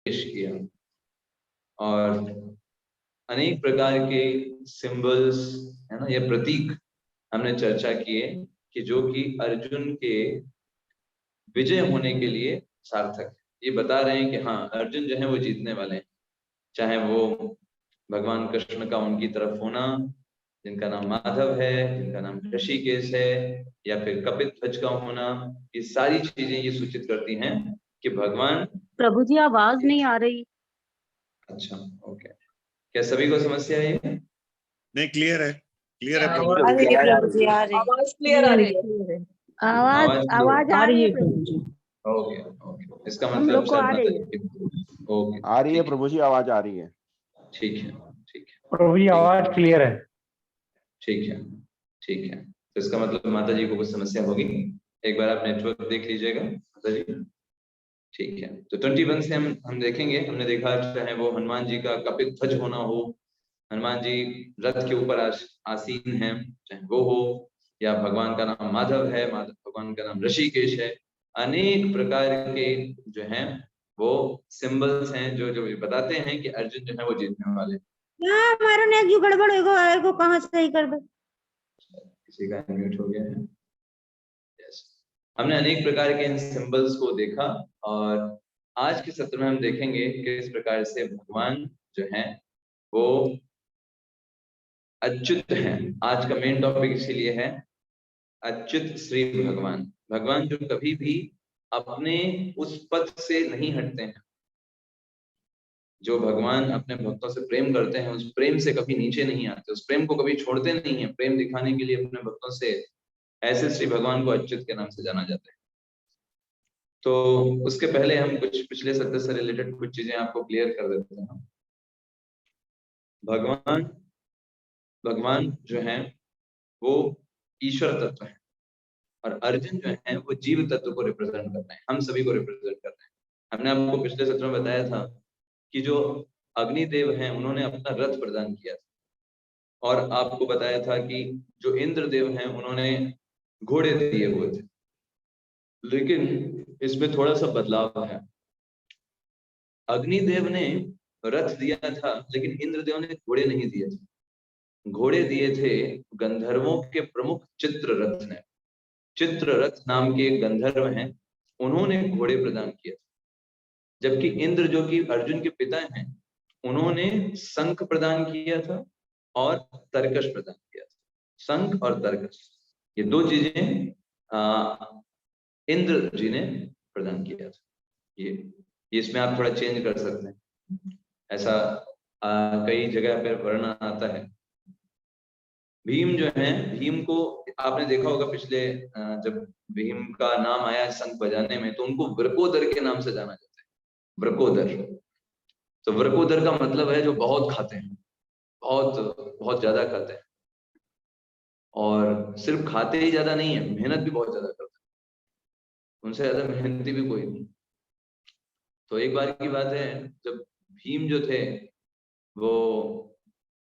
पेश किया और अनेक प्रकार के सिंबल्स है ना, ये प्रतीक हमने चर्चा किए कि जो कि अर्जुन के विजय होने के लिए सार्थक है। ये बता रहे हैं कि हाँ, अर्जुन जो है वो जीतने वाले हैं, चाहे वो भगवान कृष्ण का उनकी तरफ होना, जिनका नाम माधव है, जिनका नाम ऋषिकेश है, या फिर कपित ध्वज का होना, ये सारी चीजें ये सूचित करती हैं कि भगवान। प्रभु जी आवाज नहीं आ रही। अच्छा, ओके, क्या सभी को समस्या है? नहीं, क्लियर है, क्लियर है प्रभु। प्रभु जी आ रही, आवाज क्लियर आ रही है। आवाज आ रही है प्रभु जी। ओके ओके, इसका हम मतलब लोग को आ शायद रही है। ओके, आ रही है प्रभु जी, आवाज आ रही है। ठीक है, ठीक है प्रभु जी आवाज क्लियर है। ठीक है, ठीक है। तो इसका मतलब माता जी को कुछ समस्या होगी। एक बार आप नेटवर्क देख लीजिएगा माता जी। ठीक है, तो 21 से हम देखेंगे। हमने देखा चाहे वो हनुमान जी का कपित ध्वज होना हो, हनुमान जी रथ के ऊपर आसीन हैं, चाहे वो हो, या भगवान का नाम माधव है, भगवान का नाम ऋषिकेश है, अनेक प्रकार के जो हैं वो सिंबल्स हैं जो जो बताते हैं कि अर्जुन जो है वो जीतने वाले। हमारा नेट जो गड़बड़ होगा को कहाँ सही कर दो। किसी का म्यूट हो गया है। यस, हमने अनेक प्रकार के इन सिंबल्स को देखा और आज के सत्र में हम देखेंगे कि किस प्रकार से भगवान जो है वो अच्युत हैं। आज का मेन टॉपिक इसीलिए है अच्युत श्री भगवान। भगवान जो कभी भी अपने उस पद से नहीं हटते हैं। जो भगवान अपने भक्तों से प्रेम करते हैं, उस प्रेम से कभी नीचे नहीं आते, उस प्रेम को कभी छोड़ते नहीं है। प्रेम दिखाने के लिए अपने भक्तों से, ऐसे श्री भगवान को अच्युत के नाम से जाना जाता है। तो उसके पहले हम कुछ पिछले सत्र से रिलेटेड कुछ चीजें आपको क्लियर कर देते हैं। भगवान जो है वो ईश्वर तत्व है और अर्जुन जो है वो जीव तत्व को रिप्रेजेंट कर रहे हैं, हम सभी को रिप्रेजेंट कर रहे हैं। हमने आपको पिछले सत्र में बताया था कि जो अग्निदेव हैं उन्होंने अपना रथ प्रदान किया था और आपको बताया था कि जो इंद्रदेव हैं उन्होंने घोड़े दिए हुए थे। लेकिन इसमें थोड़ा सा बदलाव है। अग्निदेव ने रथ दिया था लेकिन इंद्रदेव ने घोड़े नहीं दिए थे। घोड़े दिए थे गंधर्वों के प्रमुख चित्ररथ ने। चित्ररथ नाम के एक गंधर्व हैं, उन्होंने घोड़े प्रदान किए थे। जबकि इंद्र जो कि अर्जुन के पिता हैं, उन्होंने शंख प्रदान किया था और तरकश प्रदान किया था। शंख और तरकश, ये दो चीजें इंद्र जी ने प्रदान किया था। ये इसमें आप थोड़ा चेंज कर सकते हैं, ऐसा कई जगह पर वर्णन आता है। भीम जो है, भीम को आपने देखा होगा पिछले जब भीम का नाम आया शंख बजाने में, तो उनको वृकोदर के नाम से जाना जाता है। वृकोदर, तो वृकोदर का मतलब है जो बहुत खाते हैं, बहुत ज्यादा खाते हैं। और सिर्फ खाते ही ज्यादा नहीं है, मेहनत भी बहुत ज्यादा करते हैं। उनसे ज्यादा मेहनती भी कोई नहीं। तो एक बार की बात है, जब भीम जो थे वो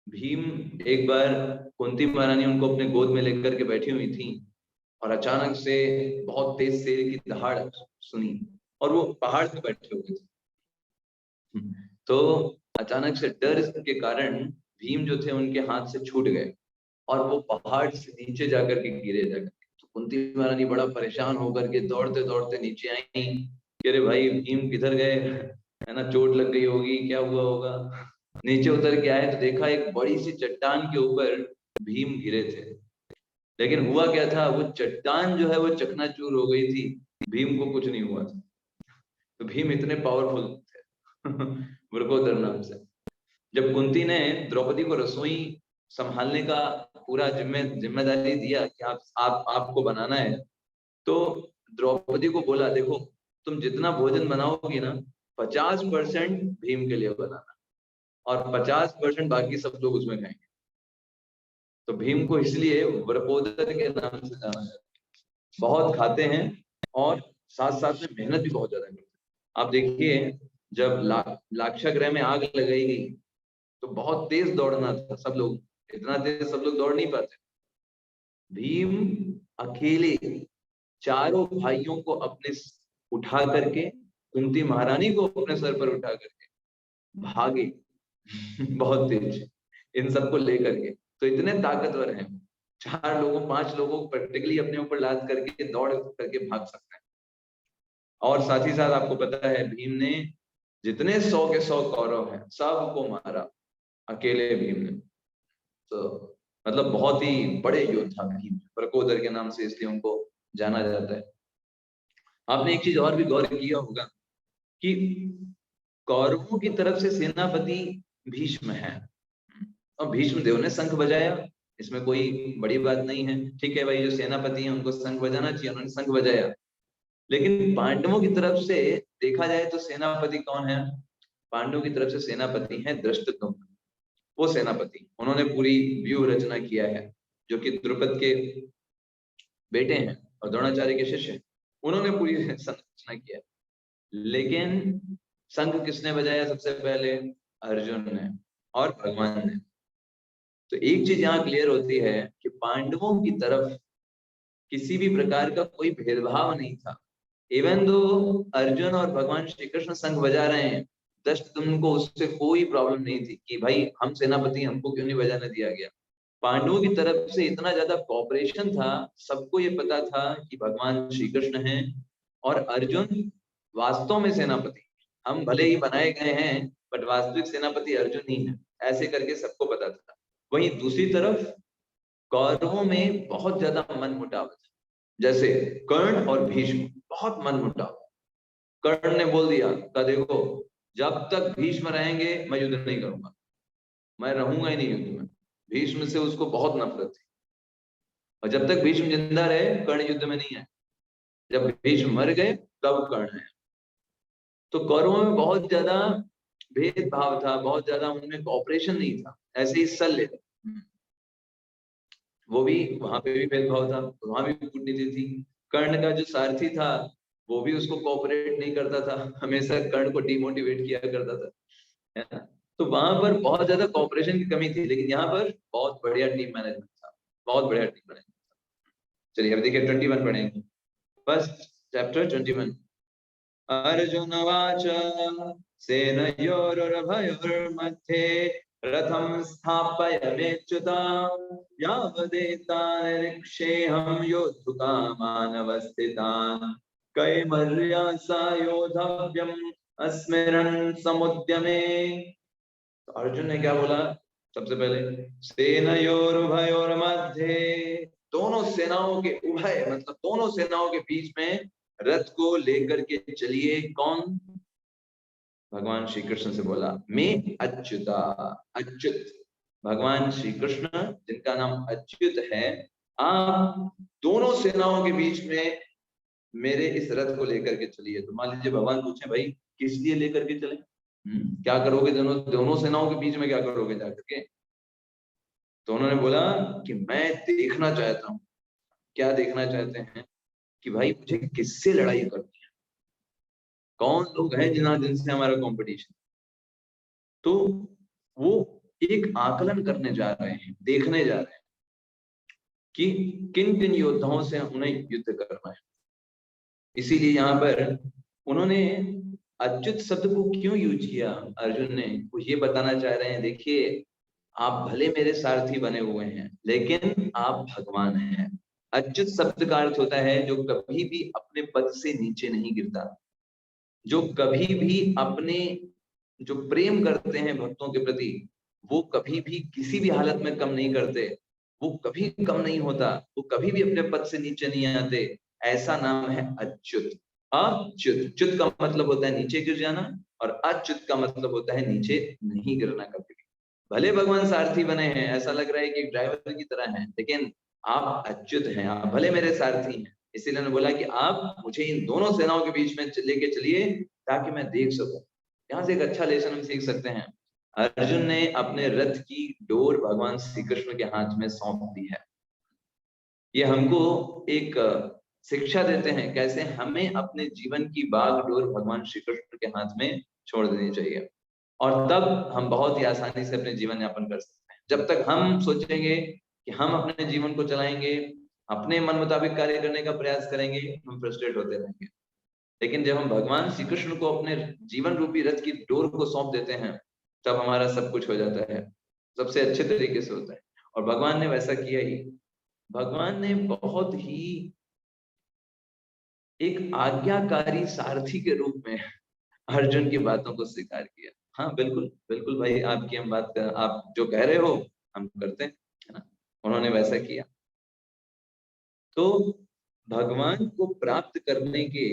भीम एक बार कुंती महारानी उनको अपने गोद में लेकर के बैठी हुई थी और अचानक से बहुत तेज शेर की दहाड़ सुनी और वो पहाड़ पे बैठे हुए थे। तो अचानक से डर के कारण भीम जो थे उनके हाथ से छूट गए और वो पहाड़ से नीचे जाकर के गिरे जाकर। तो कुंती महारानी बड़ा परेशान होकर के दौड़ते दौड़ते नीचे आई कि अरे भाई भीम किधर गए, है ना, चोट लग गई होगी, क्या हुआ होगा। नीचे उतर के आए तो देखा एक बड़ी सी चट्टान के ऊपर भीम गिरे थे। लेकिन हुआ क्या था, वो चट्टान जो है वो चकनाचूर हो गई थी, भीम को कुछ नहीं हुआ था। तो भीम इतने पावरफुल थे वृकोदर नाम से। जब कुंती ने द्रौपदी को रसोई संभालने का पूरा जिम्मेदारी दिया कि आपको बनाना है, तो द्रौपदी को बोला देखो तुम जितना भोजन बनाओगी ना 50% भीम के लिए बनाना और 50% बाकी सब लोग उसमें खाएंगे। तो भीम को इसलिए वृकोदर के नाम से जाना जाता है। बहुत खाते हैं और साथ साथ में मेहनत भी बहुत ज्यादा करते हैं। आप देखिए जब लाक्षागृह में आग लगाई गई तो बहुत तेज दौड़ना था, सब लोग इतना तेज सब लोग दौड़ नहीं पाते। भीम अकेले चारों भाइयों को अपने उठा करके कुंती महारानी को अपने सर पर उठा करके भागे बहुत तेज, इन सबको लेकर के। तो इतने ताकतवर हैं, 4 लोगों 5 लोगों को प्रैक्टिकली अपने ऊपर लाद करके दौड़ करके भाग सकते हैं। और साथ ही साथ आपको पता है भीम ने जितने 100 के 100 कौरव हैं सबको मारा अकेले भीम ने। तो मतलब बहुत ही बड़े योद्धा भीम, प्रकोदर के नाम से इसलिए उनको जाना जाता है। आपने एक चीज और भी गौर किया होगा कि कौरवों की तरफ से सेनापति भीष्म है, और भीष्म देव ने शंख बजाया, इसमें कोई बड़ी बात नहीं है। ठीक है भाई, जो सेनापति हैं उनको शंख बजाना चाहिए, उन्होंने शंख बजाया। लेकिन पांडवों की तरफ से देखा जाए तो सेनापति कौन है? पांडवों की तरफ से सेनापति है धृष्टद्युम्न। वो सेनापति, उन्होंने पूरी व्यूह रचना किया है, जो कि द्रुपद के बेटे हैं और द्रोणाचार्य के शिष्य हैं, उन्होंने पूरी संरचना किया है। लेकिन शंख किसने बजाया सबसे पहले? अर्जुन ने और भगवान ने। तो एक चीज यहाँ क्लियर होती है कि पांडवों की तरफ किसी भी प्रकार का कोई भेदभाव नहीं था। इवन दो अर्जुन और भगवान श्री कृष्ण शंख बजा रहे हैं, धृष्टद्युम्न को उससे कोई प्रॉब्लम नहीं थी कि भाई हम सेनापति, हमको क्यों नहीं बजाने दिया गया। पांडवों की तरफ से इतना ज्यादा कॉपरेशन था, सबको ये पता था कि भगवान श्री कृष्ण हैं और अर्जुन वास्तव में सेनापति। हम भले ही बनाए गए हैं बट वास्तविक सेनापति अर्जुन ही है, ऐसे करके सबको पता था। वहीं दूसरी तरफ कौरवों में बहुत ज्यादा मनमुटाव था, जैसे कर्ण और भीष्म, बहुत मनमुटाव। कर्ण ने बोल दिया का देखो, जब तक भीष्म रहेंगे मैं युद्ध नहीं करूंगा, मैं रहूंगा ही नहीं युद्ध में। भीष्म से उसको बहुत नफरत थी, और जब तक भीष्म जिंदा रहे कर्ण युद्ध में नहीं है। जब भीष्म मर गए तब कर्ण है। तो कौरवों में बहुत ज्यादा भेदभाव था, बहुत ज्यादा उनमें कॉपरेशन नहीं था। ऐसे ही शल्य, वो भी, वहां पे भी भेदभाव था, वहां भी कूटनीति थी। कर्ण का जो सारथी था वो भी उसको कोऑपरेट नहीं करता था, हमेशा कर्ण को डिमोटिवेट किया करता था, है ना। तो वहां पर बहुत ज्यादा कॉपरेशन की कमी थी, लेकिन यहाँ पर बहुत बढ़िया टीम मैनेजमेंट था, बहुत बढ़िया टीम मैनेजमेंट था। चलिए अब देखिए 21 पढ़ेंगे, फर्स्ट चैप्टर 21। अर्जुनवाच सेनयोरुभयोर्मध्ये रथं स्थापयमेच्युता यावदेतानिरीक्षेऽहं योद्धुकामानवस्थितान् कैमर्यासा योद्धव्यम् अस्मिरन् समुद्यमे। तो अर्जुन ने क्या बोला? सबसे पहले सेनयोरुभयोर्मध्ये, दोनों सेनाओं के उभय मतलब दोनों सेनाओं के बीच में रथ को लेकर के चलिए। कौन? भगवान श्री कृष्ण से बोला, मैं अच्युता, अच्युत भगवान श्री कृष्ण जिनका नाम अच्युत है, आप दोनों सेनाओं के बीच में मेरे इस रथ को लेकर के चलिए। तो मान लीजिए भगवान पूछे भाई किस लिए लेकर के चले, क्या करोगे दोनों सेनाओं के बीच में, क्या करोगे जाकर के? तो उन्होंने बोला कि मैं देखना चाहता हूँ। क्या देखना चाहते हैं? कि भाई मुझे किससे लड़ाई करनी है, कौन लोग हैं जिनसे हमारा कंपटीशन। तो वो एक आकलन करने जा रहे हैं, देखने जा रहे हैं कि किन किन योद्धाओं से उन्हें युद्ध करना है। इसीलिए यहाँ पर उन्होंने अच्युत शब्द को क्यों यूज किया? अर्जुन ने वो ये बताना चाह रहे हैं, देखिए आप भले मेरे सारथी बने हुए हैं लेकिन आप भगवान हैं। अच्युत शब्द का अर्थ होता है जो कभी भी अपने पद से नीचे नहीं गिरता, जो कभी भी अपने जो प्रेम करते हैं भक्तों के प्रति, वो कभी भी किसी भी हालत में कम नहीं करते, वो कभी कम नहीं होता, वो कभी भी अपने पद से नीचे नहीं आते। ऐसा नाम है अच्युत। अच्युत, च्युत का मतलब होता है नीचे गिर जाना, और अच्युत का मतलब होता है नीचे नहीं गिरना कभी भी। भले भगवान सारथी बने हैं, ऐसा लग रहा है कि ड्राइवर की तरह हैं, लेकिन आप अच्युत हैं, आप भले मेरे सारथी हैं। इसीलिए उन्होंने बोला कि आप मुझे इन दोनों सेनाओं के बीच में लेके चलिए ताकि मैं देख सकूं। यहाँ से एक अच्छा लेसन हम सीख सकते हैं। अर्जुन ने अपने रथ की डोर भगवान श्री कृष्ण के हाथ में सौंप दी है। ये हमको एक शिक्षा देते हैं कैसे हमें अपने जीवन की बागडोर भगवान श्री कृष्ण के हाथ में छोड़ देनी चाहिए, और तब हम बहुत ही आसानी से अपने जीवन यापन कर सकते हैं। जब तक हम सोचेंगे कि हम अपने जीवन को चलाएंगे, अपने मन मुताबिक कार्य करने का प्रयास करेंगे, हम फ्रस्ट्रेट होते रहेंगे। लेकिन जब हम भगवान श्री कृष्ण को अपने जीवन रूपी रथ की डोर को सौंप देते हैं, तब हमारा सब कुछ हो जाता है, सबसे अच्छे तरीके से होता है। और भगवान ने वैसा किया ही। भगवान ने बहुत ही एक आज्ञाकारी सारथी के रूप में अर्जुन की बातों को स्वीकार किया। हाँ बिल्कुल बिल्कुल भाई, आपकी हम बात कर, आप जो कह रहे हो हम करते हैं, है ना। उन्होंने वैसा किया। तो भगवान को प्राप्त करने के,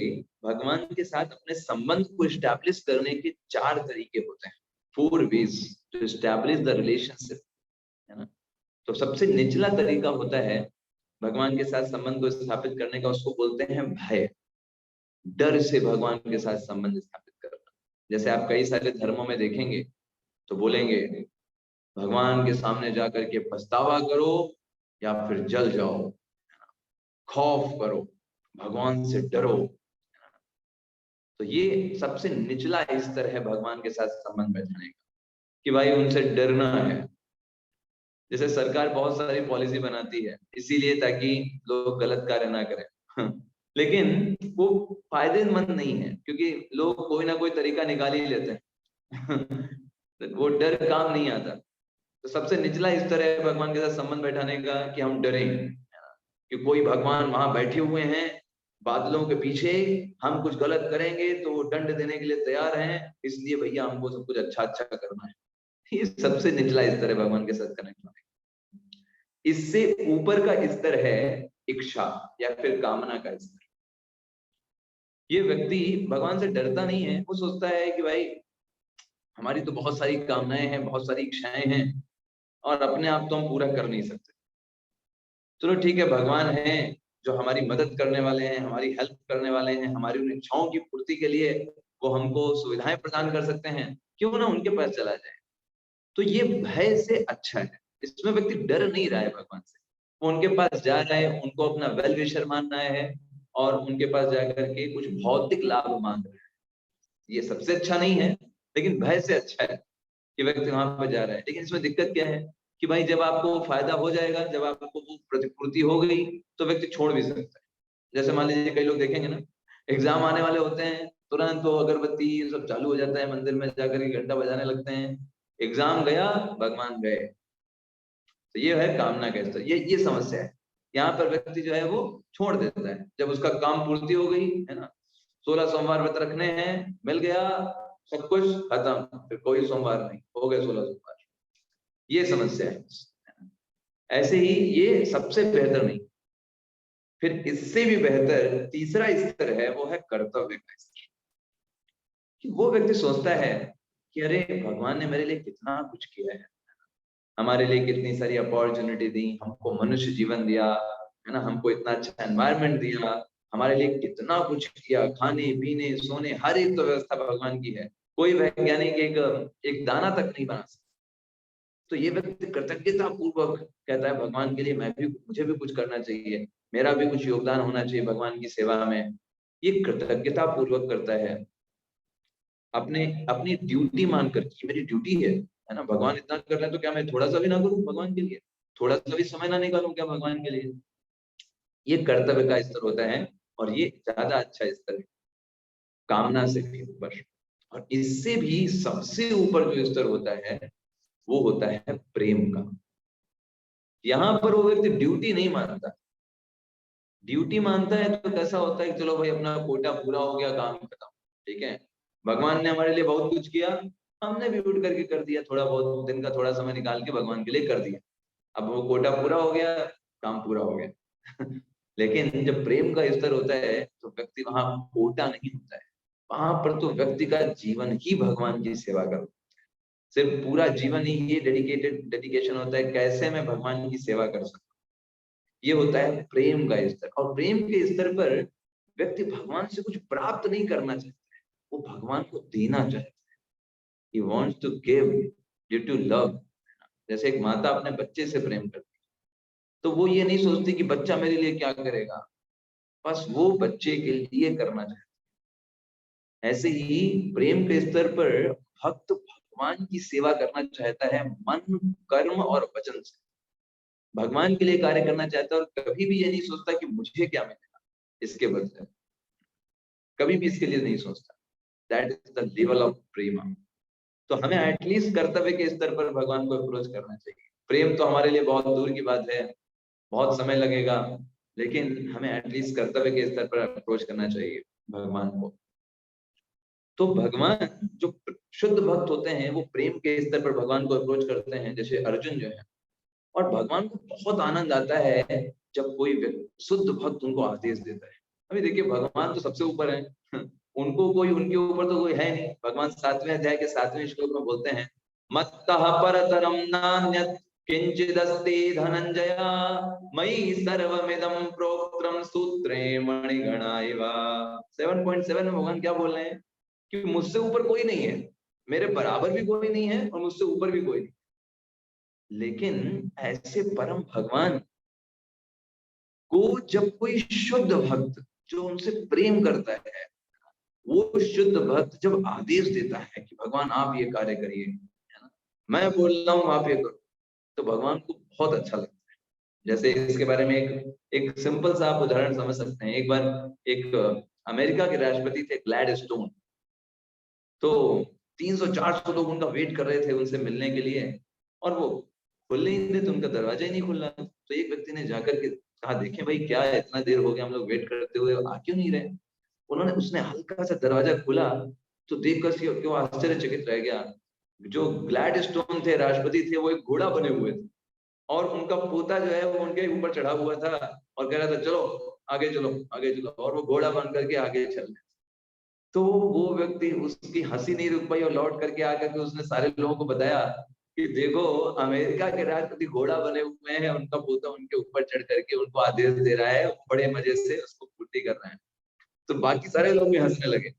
भगवान के साथ अपने संबंध को इस्टेब्लिश करने के 4 तरीके होते हैं, 4 ways to establish the relationship, है ना। तो सबसे निचला तरीका होता है भगवान के साथ संबंध को स्थापित करने का, उसको बोलते हैं भय। डर से भगवान के साथ संबंध स्थापित करना। जैसे आप कई सारे धर्मों में देखेंगे तो बोलेंगे भगवान के सामने जाकर के पछतावा करो या फिर जल जाओ, खौफ करो, भगवान से डरो। तो ये सबसे निचला स्तर है भगवान के साथ संबंध बैठाने का, कि भाई उनसे डरना है। जैसे सरकार बहुत सारी पॉलिसी बनाती है इसीलिए ताकि लोग गलत कार्य ना करें लेकिन वो फायदेमंद नहीं है, क्योंकि लोग कोई ना कोई तरीका निकाल ही लेते हैं वो डर काम नहीं आता। तो सबसे निचला स्तर है भगवान के साथ संबंध बैठाने का कि हम डरें कि कोई भगवान वहां बैठे हुए हैं बादलों के पीछे, हम कुछ गलत करेंगे तो वो दंड देने के लिए तैयार हैं, इसलिए भैया हमको सब कुछ अच्छा अच्छा करना है। ये सबसे निचला स्तर है भगवान के साथ कनेक्ट होने का। इससे ऊपर का स्तर है इच्छा या फिर कामना का स्तर। ये व्यक्ति भगवान से डरता नहीं है, वो सोचता है कि भाई हमारी तो बहुत सारी कामनाएं हैं, बहुत सारी इच्छाएं हैं और अपने आप तो हम पूरा कर नहीं सकते। चलो ठीक है, भगवान है जो हमारी मदद करने वाले हैं, हमारी हेल्प करने वाले हैं, हमारी उन इच्छाओं की पूर्ति के लिए वो हमको सुविधाएं प्रदान कर सकते हैं, क्यों ना उनके पास चला जाए। तो ये भय से अच्छा है, इसमें व्यक्ति डर नहीं रहा है भगवान से, वो उनके पास जा रहा है, उनको अपना वेल विशर मान रहा है और उनके पास जाकर के कुछ भौतिक लाभ मांग रहा है। ये सबसे अच्छा नहीं है, लेकिन भय से अच्छा है कि व्यक्ति वहां पर जा रहा है। लेकिन इसमें दिक्कत क्या है कि भाई जब आपको फायदा हो जाएगा, जब आपको वो प्रतिपूर्ति हो गई तो व्यक्ति छोड़ भी सकता है। जैसे मान लीजिए कई लोग देखेंगे ना, एग्जाम आने वाले होते हैं, तुरंत वो अगरबत्ती सब चालू हो जाता है, मंदिर में जाकर के घंटा बजाने लगते हैं, एग्जाम गया भगवान गए। तो ये है कामना का स्तर, ये समस्या है। यहाँ पर व्यक्ति जो है वो छोड़ देता है जब उसका काम पूर्ति हो गई, है ना। 16 सोमवार व्रत रखने हैं, मिल गया सब कुछ खत्म, फिर कोई सोमवार नहीं, हो गए 16 सोमवार। ये समस्या है। ऐसे ही ये सबसे बेहतर नहीं। फिर इससे भी बेहतर तीसरा स्तर है, वो है कर्तव्य का स्तर। कि वो व्यक्ति सोचता है कि अरे भगवान ने मेरे लिए कितना कुछ किया है, हमारे लिए कितनी सारी अपॉर्चुनिटी दी, हमको मनुष्य जीवन दिया, है ना, हमको इतना अच्छा एनवायरनमेंट दिया, हमारे लिए कितना कुछ किया, खाने पीने सोने हर एक तो व्यवस्था भगवान की है, कोई वैज्ञानिक एक दाना तक नहीं बना सकता। तो ये व्यक्ति कृतज्ञता पूर्वक कहता है भगवान के लिए मुझे भी कुछ करना चाहिए, मेरा भी कुछ योगदान होना चाहिए भगवान की सेवा में। ये कृतज्ञता पूर्वक करता है, अपने अपनी ड्यूटी मानकर कि मेरी ड्यूटी है ना, भगवान इतना कर रहे हैं तो क्या मैं थोड़ा सा भी ना करूं भगवान के लिए, थोड़ा सा भी समय ना निकालूं क्या भगवान के लिए। ये कर्तव्य का स्तर होता है और ये ज्यादा अच्छा स्तर है कामना से भी ऊपर। और इससे भी सबसे ऊपर जो स्तर होता है वो होता है प्रेम का। यहाँ पर वो व्यक्ति ड्यूटी नहीं मानता। ड्यूटी मानता है तो कैसा होता है कि चलो भाई अपना कोटा पूरा हो गया, काम खत्म, ठीक है, भगवान ने हमारे लिए बहुत कुछ किया, हमने भी उठ करके कर दिया, थोड़ा बहुत दिन का थोड़ा समय निकाल के भगवान के लिए कर दिया, अब वो कोटा पूरा हो गया, काम पूरा हो गया लेकिन जब प्रेम का स्तर होता है तो व्यक्ति वहां कोटा नहीं होता है, वहां पर तो व्यक्ति का जीवन ही भगवान की सेवा कर, सिर्फ पूरा जीवन ही ये डेडिकेशन होता है कैसे मैं भगवान की सेवा कर सकूं। ये होता है प्रेम का स्तर। और प्रेम के स्तर पर व्यक्ति भगवान से कुछ प्राप्त नहीं करना चाहता है, वो भगवान को देना चाहता है। He wants to give due to love। जैसे एक माता अपने बच्चे से प्रेम करती है तो वो ये नहीं सोचती कि बच्चा मेरे लिए क्या करेगा, बस वो बच्चे के लिए करना चाहता है। ऐसे ही प्रेम के स्तर पर भक्त भगवान की सेवा करना चाहता है मन कर्म और वचन से, भगवान के लिए कार्य करना चाहता है और कभी भी ये नहीं सोचता कि मुझे क्या मिलेगा इसके बदले। कभी भी इसके लिए नहीं सोचता। That is the level of प्रेम। तो हमें एटलीस्ट कर्तव्य के स्तर पर भगवान को अप्रोच करना चाहिए। प्रेम तो हमारे लिए बहुत दूर की बात है, बहुत समय लगेगा, लेकिन हमें एटलीस्ट कर्तव्य के स्तर पर अप्रोच करना चाहिए भगवान को। तो भगवान जो शुद्ध भक्त होते हैं वो प्रेम के स्तर पर भगवान को अप्रोच करते हैं, जैसे अर्जुन जो है। और भगवान को बहुत आनंद आता है जब कोई शुद्ध भक्त उनको आदेश देता है। अभी देखिए भगवान तो सबसे ऊपर है, उनको कोई, उनके ऊपर तो कोई है नहीं। भगवान 7वें अध्याय के 7वें श्लोक में बोलते हैं, मत्तः परतरम नान्यत् किंचिदस्ति धनंजय मयि सर्वमिदं प्रोक्तम सूत्रे मणिगणा इव। 7.7 में भगवान क्या बोल रहे हैं कि मुझसे ऊपर कोई नहीं है, मेरे बराबर भी कोई नहीं है और मुझसे ऊपर भी कोई नहीं। लेकिन ऐसे परम भगवान को जब कोई शुद्ध भक्त जो उनसे प्रेम करता है, वो शुद्ध भक्त जब आदेश देता है कि भगवान आप ये कार्य करिए, है ना, मैं बोल रहा हूँ आप ये करो, तो भगवान को बहुत अच्छा लगता है। जैसे इसके बारे में एक सिंपल सा आप उदाहरण समझ सकते हैं। एक बार एक अमेरिका के राष्ट्रपति थे ग्लैडस्टोन, तो 300-400 लोग उनका वेट कर रहे थे उनसे मिलने के लिए, और वो खुल नहीं थे, तो उनका दरवाजा ही नहीं खुल रहा। तो एक व्यक्ति ने जाकर के कहा, देखें भाई क्या है, इतना देर हो गया हम लोग वेट करते हुए, आ क्यों नहीं रहे। उसने हल्का सा दरवाजा खोला तो देखकर क्यों आश्चर्यचकित रह गया। जो ग्लैडस्टोन थे, राष्ट्रपति थे, वो एक घोड़ा बने हुए थे, और उनका पोता जो है वो उनके ऊपर चढ़ा हुआ था और कह रहा था चलो आगे चलो आगे चलो, और वो घोड़ा बन करके आगे चल रहे। तो वो व्यक्ति, उसकी हंसी नहीं रुक पाई और लौट करके आकर के उसने सारे लोगों को बताया कि देखो अमेरिका के राष्ट्रपति घोड़ा बने हुए हैं, उनका पोता उनके ऊपर चढ़ करके उनको आदेश दे रहा है, बड़े मजे से उसको पूर्ति कर रहे हैं। तो बाकी सारे लोग भी हंसने लगे।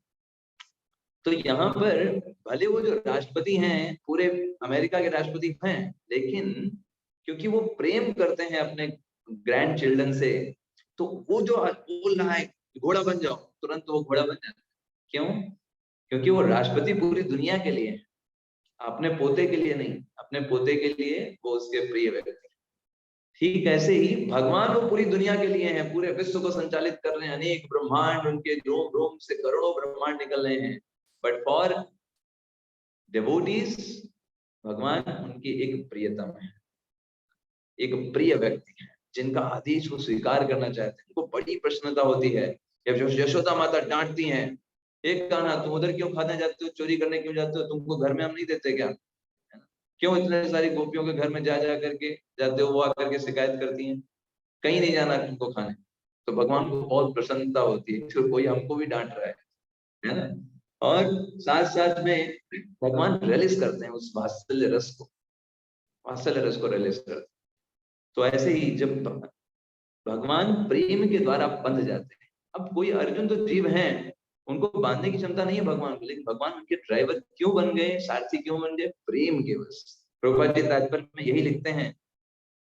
तो यहाँ पर भले वो जो राष्ट्रपति हैं, पूरे अमेरिका के राष्ट्रपति हैं, लेकिन क्योंकि वो प्रेम करते हैं अपने ग्रैंड चिल्ड्रन से, तो वो जो बोल रहा है घोड़ा बन जाओ, तुरंत वो घोड़ा बन जाता है। क्यों? क्योंकि वो राष्ट्रपति पूरी दुनिया के लिए है, अपने पोते के लिए नहीं। अपने पोते के लिए वो उसके प्रिय व्यक्ति। ठीक ऐसे ही भगवान वो पूरी दुनिया के लिए हैं, पूरे विश्व को संचालित कर रहे हैं, अनेक ब्रह्मांड, उनके रोम रोम से करोड़ों ब्रह्मांड निकल रहे हैं। बट फॉर डिवोटीज भगवान उनकी एक प्रियतम है, एक प्रिय व्यक्ति है, जिनका आदेश वो स्वीकार करना चाहते हैं। उनको बड़ी प्रसन्नता होती है जब यशोदा माता डांटती हैं, एक कहना तुम उधर क्यों खाने जाते हो, चोरी करने क्यों जाते हो, तुमको घर में हम नहीं देते क्या, क्यों इतने सारी गोपियों के घर में जा करके जाते हो, वो आकर के शिकायत करती हैं, कहीं नहीं जाना तुमको खाने। तो भगवान को बहुत प्रसन्नता होती है कि कोई हमको भी डांट रहा है ना। और साथ साथ में भगवान रिलीज करते हैं उस वात्सल्य रस को रिलीज करते हैं। तो ऐसे ही जब भगवान प्रेम के द्वारा बंध जाते हैं, अब कोई अर्जुन तो जीव हैं, उनको बांधने की क्षमता नहीं है भगवान को, लेकिन भगवान उनके ड्राइवर क्यों बन गए, सारथी क्यों बन गए, प्रेम के वश। प्रभुपाद जी तात्पर्य में यही लिखते हैं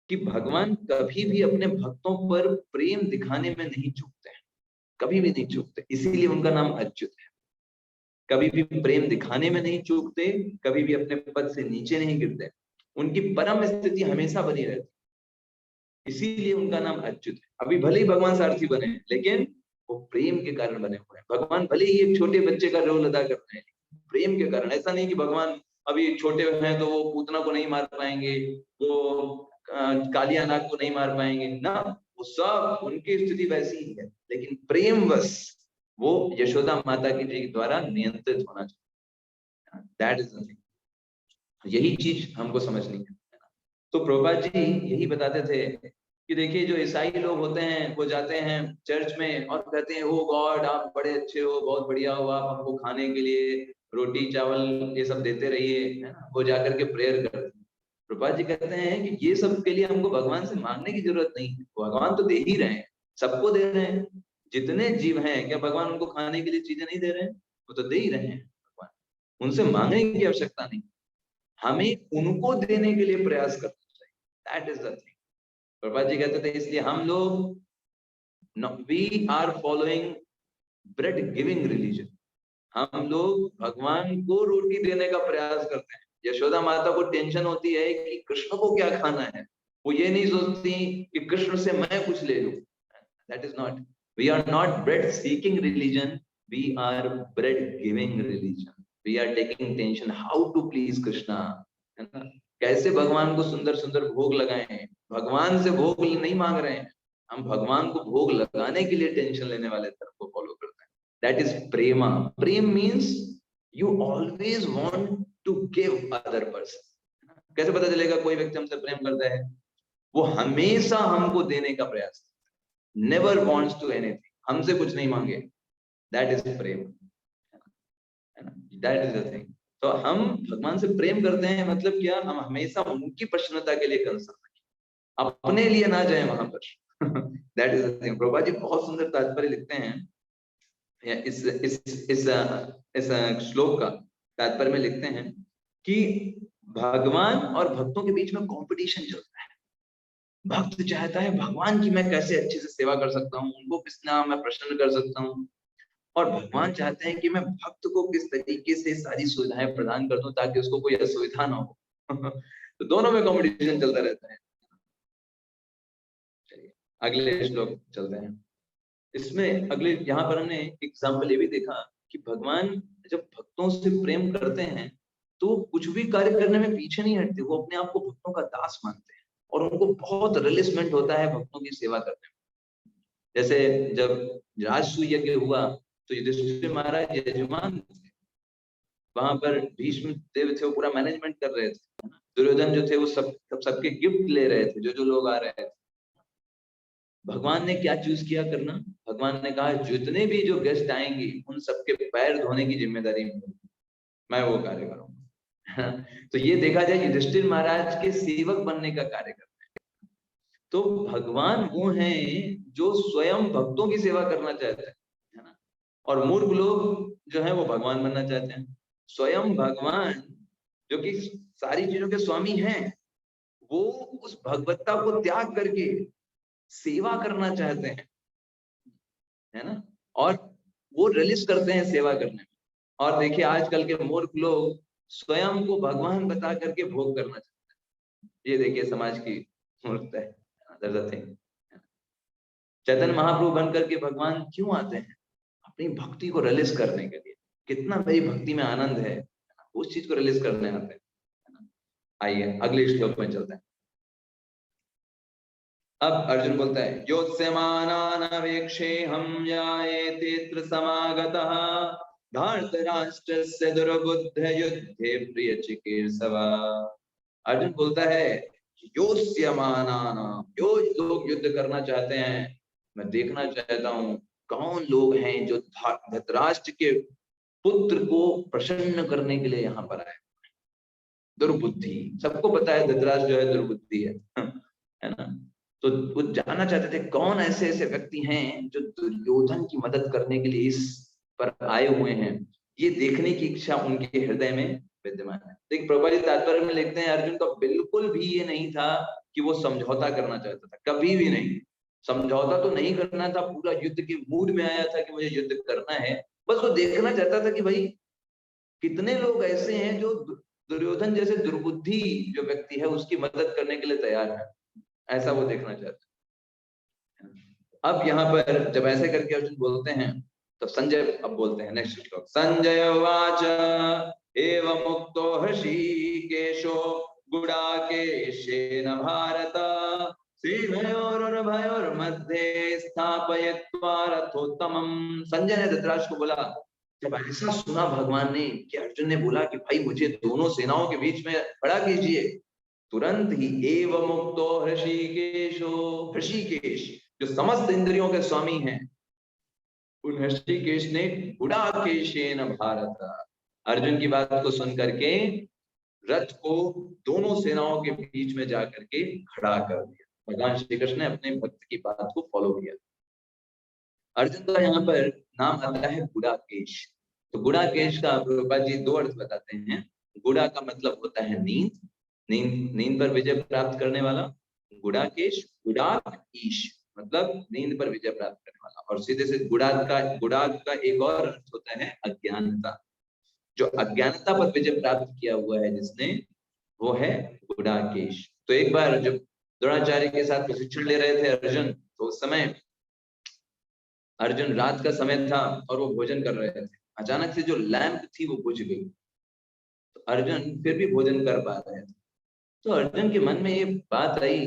कि भगवान कभी भी अपने भक्तों पर प्रेम दिखाने में नहीं चूकते हैं, कभी भी नहीं चूकते, इसीलिए उनका नाम अच्युत है। कभी भी प्रेम दिखाने में नहीं चूकते, कभी भी अपने पद से नीचे नहीं गिरते, उनकी परम स्थिति हमेशा बनी रहती, इसीलिए उनका नाम अच्युत है। अभी भले ही भगवान सारथी बने, लेकिन वो प्रेम के कारण बने हुए हैं। भगवान भले ही एक छोटे बच्चे का रोल अदा कर रहे हैं, प्रेम के कारण। ऐसा नहीं कि भगवान अभी छोटे हैं तो वो पूतना को नहीं मार पाएंगे, वो कालिया नाग को नहीं मार पाएंगे ना, वो सब उनकी स्थिति वैसी ही है, लेकिन प्रेमवश वो यशोदा माता की जी द्वारा नियंत्रित होना चाहिए। That is the thing. यही चीज हमको समझनी है। तो प्रभुपाद जी यही बताते थे कि देखिए जो ईसाई लोग होते हैं वो जाते हैं चर्च में और कहते हैं ओ गॉड आप बड़े अच्छे हो, बहुत बढ़िया हो, आप हमको खाने के लिए रोटी चावल ये सब देते रहिए, है ना। वो जाकर के प्रेयर करते हैं। प्रभुपाद जी कहते हैं कि ये सब के लिए हमको भगवान से मांगने की जरूरत नहीं है, भगवान तो दे ही रहे हैं, सबको दे रहे हैं। जितने जीव हैं, क्या भगवान उनको खाने के लिए चीजें नहीं दे रहे हैं? वो तो दे ही रहे हैं भगवान, उनसे मांगने की आवश्यकता नहीं, हमें उनको देने के लिए प्रयास करना चाहिए। That is the thing. Prabhupada ji कहते थे इसलिए हम लोग we are following bread giving religion, हम लोग भगवान को रोटी देने का प्रयास करते हैं। यशोदा माता को टेंशन होती है कि कृष्ण को क्या खाना है, वो ये नहीं सोचती कि कृष्ण से मैं कुछ ले लूं। That is not, we are not bread seeking religion, we are bread giving religion, we are taking tension how to please Krishna, है ना? कैसे भगवान को सुंदर सुंदर भोग लगाएं, भगवान से भोग नहीं मांग रहे हैं हम, भगवान को भोग लगाने के लिए टेंशन लेने वाले धर्म को फॉलो करते हैं। That is prema. Prem means you always want to give other person. कैसे पता चलेगा कोई व्यक्ति हमसे प्रेम करता है? वो हमेशा हमको देने का प्रयास, नेवर वांट्स टू एनीथिंग, हमसे कुछ नहीं मांगे, दैट इज प्रेम, है ना? That is the thing. तो हम भगवान से प्रेम करते हैं मतलब क्या? हम हमेशा उनकी प्रसन्नता के लिए कंसर्न हैं, अपने लिए ना जाए वहां पर। That is the thing. Prabhupada ji बहुत सुंदर तात्पर्य लिखते हैं इस श्लोक का तात्पर्य में लिखते हैं कि भगवान और भक्तों के बीच में कंपटीशन चलता है। भक्त चाहता है भगवान की मैं कैसे अच्छे से सेवा कर सकता हूँ, उनको किस नाम मैं प्रसन्न कर सकता हूँ, और भगवान चाहते हैं कि मैं भक्त को किस तरीके से सारी सुविधाएं प्रदान कर दूं ताकि उसको कोई असुविधा ना हो। तो दोनों में कंपटीशन चलता रहता है। चलिए अगले श्लोक चलते हैं। इसमें अगले यहाँ पर हमने एग्जाम्पल ये भी देखा कि भगवान जब भक्तों से प्रेम करते हैं तो कुछ भी कार्य करने में पीछे नहीं हटते, वो अपने आप को भक्तों का दास मानते हैं और उनको बहुत रिलीजमेंट होता है भक्तों की सेवा करने में। जैसे जब राजसूय यज्ञ हुआ तो युधिष्ठिर महाराज यजमान थे, वहां पर भीष्म देव थे वो पूरा मैनेजमेंट कर रहे थे, दुर्योधन जो थे वो सबके गिफ्ट ले रहे थे जो लोग आ रहे थे। भगवान ने क्या चूज किया करना? भगवान ने कहा जितने भी जो गेस्ट आएंगे उन सबके पैर धोने की जिम्मेदारी मैं वो कार्य करूंगा। तो ये देखा जाए युधिष्ठिर महाराज के सेवक बनने का कार्य करते हैं। तो भगवान वो हैं जो स्वयं भक्तों की सेवा करना चाहते हैं, है ना? और मूर्ख लोग जो है वो भगवान बनना चाहते हैं। स्वयं भगवान जो कि सारी चीजों के स्वामी हैं, वो उस भगवत्ता को त्याग करके सेवा करना चाहते हैं, है ना? और वो रिलीज करते हैं सेवा करने में। और देखिए आजकल के मूर्ख लोग स्वयं को भगवान बता करके भोग करना चाहते हैं। ये देखिए समाज की मूर्खता है। चैतन्य महाप्रभु बन करके भगवान क्यों आते हैं? अपनी भक्ति को रिलीज करने के लिए। कितना मेरी भक्ति में आनंद है, उस चीज को रिलीज करने आते हैं। आइए अगले श्लोक में चलते हैं। अब अर्जुन बोलता है योत्स्यमानानवेक्षेऽहं यायेतेऽत्र समागतः धार्तराष्ट्रस्य दुर्बुद्धे युद्धे प्रियचिकीर्षव। अर्जुन बोलता है योत्स्यमानानां, जो लोग युद्ध करना चाहते हैं, मैं देखना चाहता हूँ कौन लोग हैं जो धृतराष्ट्र के पुत्र को प्रसन्न करने के लिए यहाँ पर आए। दुर्बुद्धि, सबको पता है धृतराष्ट्र जो है दुर्बुद्धि है ना? तो वो जानना चाहते थे कौन ऐसे ऐसे व्यक्ति हैं जो दुर्योधन की मदद करने के लिए इस पर आए हुए हैं। ये देखने की इच्छा उनके हृदय में विद्यमान है। देखिए प्रभुपाद जी तात्पर्य में लिखते हैं अर्जुन का बिल्कुल भी ये नहीं था कि वो समझौता करना चाहता था, कभी भी नहीं। समझौता तो नहीं करना था, पूरा युद्ध के मूड में आया था कि मुझे युद्ध करना है। बस वो देखना चाहता था कि भाई कितने लोग ऐसे हैं जो दुर्योधन जैसे दुर्बुद्धि जो व्यक्ति है उसकी मदद करने के लिए तैयार है, ऐसा वो देखना चाहते हैं। अब यहाँ पर जब ऐसे करके अर्जुन बोलते हैं तो संजय अब बोलते हैं नेक्स्ट श्लोक। संजय उवाच एवं मुक्तो हृषीकेशो गुडाकेशेन भारत सेनयोरुभयोर्मध्ये स्थापयित्वा रथोत्तमम्। संजय ने धृतराष्ट्र को बोला, जब ऐसा सुना भगवान ने कि अर्जुन ने बोला कि भाई मुझे दोनों सेनाओं के बीच में खड़ा कीजिए, तुरंत ही एवं मुक्तो हृषीकेशो, हृषीकेश जो समस्त इंद्रियों के स्वामी हैं, उन हृषीकेश ने गुडाकेशेन भारत, अर्जुन की बात को सुन करके रथ को दोनों सेनाओं के बीच में जाकर के खड़ा कर दिया। भगवान श्री कृष्ण ने अपने भक्त की बात को फॉलो किया। अर्जुन का यहाँ पर नाम आता है गुडाकेश। तो गुडाकेश का प्रभुपाद जी दो अर्थ बताते हैं। गुड़ा का मतलब होता है नींद, नींद पर विजय प्राप्त करने वाला। गुडाकेश, गुडाक ईश मतलब नींद पर विजय प्राप्त करने वाला। और सीधे से गुडाक का एक और अर्थ होता है अज्ञानता। जो अज्ञानता पर विजय प्राप्त किया हुआ है जिसने, वो है गुडाकेश। तो एक बार जब द्रोणाचार्य के साथ प्रशिक्षण ले रहे थे अर्जुन, तो उस समय अर्जुन, रात का समय था और वो भोजन कर रहे थे, अचानक से जो लैंप थी वो बुझ गई, तो अर्जुन फिर भी भोजन कर पा रहे थे। तो अर्जुन के मन में ये बात आई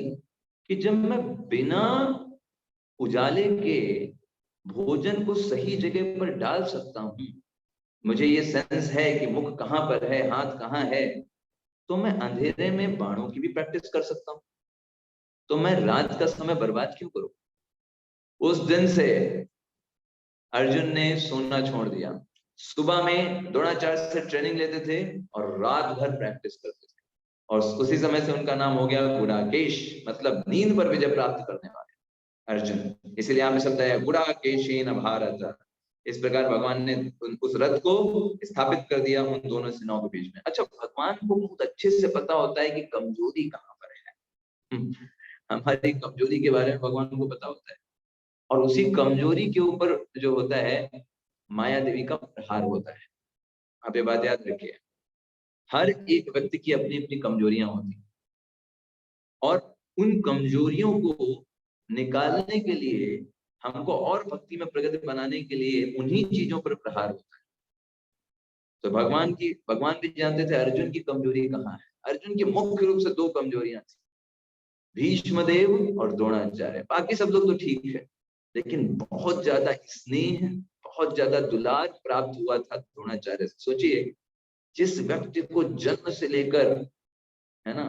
कि जब मैं बिना उजाले के भोजन को सही जगह पर डाल सकता हूँ, मुझे ये सेंस है कि मुख कहाँ पर है, हाथ कहाँ है, तो मैं अंधेरे में बाणों की भी प्रैक्टिस कर सकता हूँ। तो मैं रात का समय बर्बाद क्यों करूं? उस दिन से अर्जुन ने सोना छोड़ दिया। सुबह में द्रोणाचार्य से ट्रेनिंग लेते थे और रात भर प्रैक्टिस करते थे, और उसी समय से उनका नाम हो गया गुडाकेश, मतलब नींद पर विजय प्राप्त करने वाले अर्जुन। इसीलिए यहाँ पे शब्द है गुडाकेशेन भारत। इस प्रकार भगवान ने उस रथ को स्थापित कर दिया उन दोनों सेनाओं के बीच में। अच्छा, भगवान को बहुत अच्छे से पता होता है कि कमजोरी कहाँ पर है। हमारी कमजोरी के बारे में भगवान को पता होता है, और उसी कमजोरी के ऊपर जो होता है माया देवी का प्रहार होता है। आप ये बात याद रखिए, हर एक व्यक्ति की अपनी अपनी कमजोरियां होती हैं, और उन कमजोरियों को निकालने के लिए, हमको और भक्ति में प्रगति बनाने के लिए उन्हीं चीजों पर प्रहार होता है। तो भगवान भी जानते थे अर्जुन की कमजोरी कहाँ है। अर्जुन की मुख्य रूप से दो कमजोरियां थी, भीष्मदेव और द्रोणाचार्य। बाकी सब लोग तो ठीक है, लेकिन बहुत ज्यादा स्नेह, बहुत ज्यादा दुलार प्राप्त हुआ था द्रोणाचार्य से। सोचिए, जिस व्यक्ति को जन्म से लेकर, है ना,